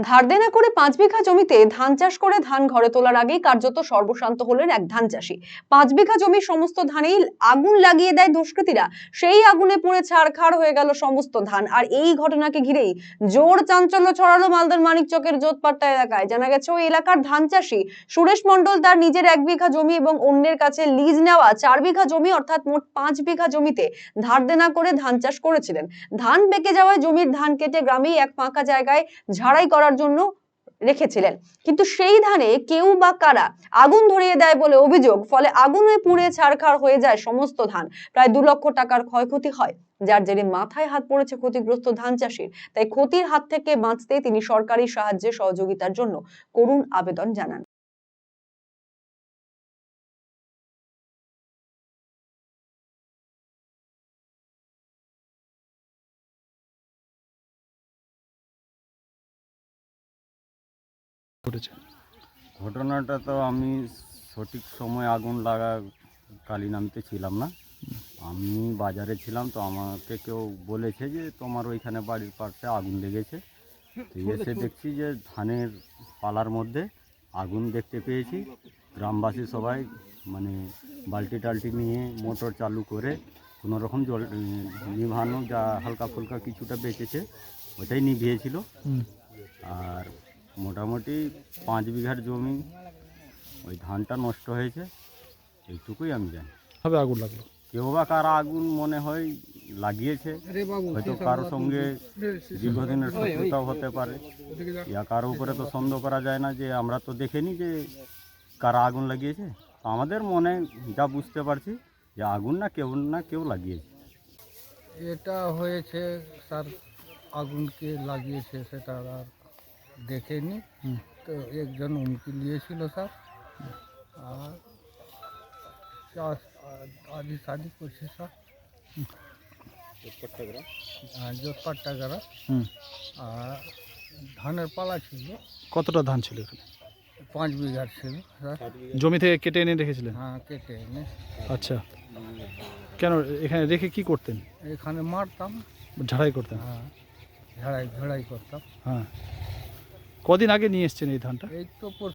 ধার দেনা করে 5 বিঘা জমিতে ধান চাষ করে ধান ঘরে তোলার আগেই কার্যত সর্বশান্ত হলেন এক ধান চাষী। 5 বিঘা জমির সমস্ত ধানেই আগুন লাগিয়ে দেয় দুষ্কৃতীরা। সেই আগুনে পুড়ে ছারখার হয়ে গেল সমস্ত ধান। আর এই ঘটনাকে ঘিরেই জোর চাঞ্চল্য ছড়ালো মালদার মানিকচকের জোতপাট্টা এলাকায়। জানা গেছে ওই এলাকার ধান চাষী সুরেশ মণ্ডল তার নিজের 1 বিঘা জমি এবং অন্যের কাছে লিজ নেওয়া 4 বিঘা জমি অর্থাৎ মোট 5 বিঘা জমিতে ধার দেনা করে ধান চাষ করেছিলেন। ধান পেকে যাওয়ায় জমির ধান কেটে গ্রামেই এক ফাঁকা জায়গায় ঝাড়াই করার জন্য রেখেছিলেন, কিন্তু সেই ধানে কেউ বা কারা আগুন ধরিয়ে দেয় বলে অভিযোগ। ফলে আগুনে পুড়ে ছারখার হয়ে যায় সমস্ত ধান। প্রায় 2 লক্ষ টাকার ক্ষয়ক্ষতি হয়, যার জেরে মাথায় হাত পড়েছে ক্ষতিগ্রস্ত ধান চাষীর। তাই ক্ষতির হাত থেকে বাঁচতে তিনি সরকারি সাহায্যে সহযোগিতার জন্য করুণ আবেদন জানান। ঘটনাটা তো আমি সঠিক সময় আগুন লাগাকালীন আমি তো ছিলাম না, আমি বাজারে ছিলাম। তো আমাকে কেউ বলেছে যে তোমার ওইখানে বাড়ির পাশে আগুন লেগেছে। তো এসে দেখছি যে ধানের পালার মধ্যে আগুন দেখতে পেয়েছি। গ্রামবাসী সবাই মানে বালতি টালতি নিয়ে মোটর চালু করে কোনো রকম জল নিভানো, যা হালকা ফুলকা কিছুটা বেঁচেছে ওটাই নিভিয়েছিল। আর মোটামুটি 5 বিঘার জমি ওই ধানটা নষ্ট হয়েছে, এইটুকুই আমি জানি। ভাবে আগুন লাগলো? কেউ বা কারা আগুন মনে হয় লাগিয়েছে, হয়তো কারোর সঙ্গে দীর্ঘদিনের শত্রুতাও হতে পারে। ইয়া কারো উপরে তো সন্দেহ করা যায় না, যে আমরা তো দেখিনি যে কারা আগুন লাগিয়েছে। তো আমাদের মনে যা বুঝতে পারছি যে আগুন না কেউ লাগিয়েছে। এটা হয়েছে স্যার, আগুনকে লাগিয়েছে সেটা আর দেখেনি। তো একজন হুমকি দিয়েছিল স্যার, আর আদি শাদি করছে স্যার, জোটপাট্টা গ্রাম। আর ধানের পালা ছিল, কতটা ধান ছিল এখানে? 5 বিঘার ছিল স্যার। জমি থেকে কেটে এনে রেখেছিলেন? হ্যাঁ, কেটে এনে আচ্ছা, কেন এখানে রেখে কি করতেন? এখানে মারতাম। ঝাড়াই করতেন? হ্যাঁ, ঝাড়াই করতাম। হ্যাঁ। কদিন আগে নিয়ে এসছেন এই ধানটা? এই তো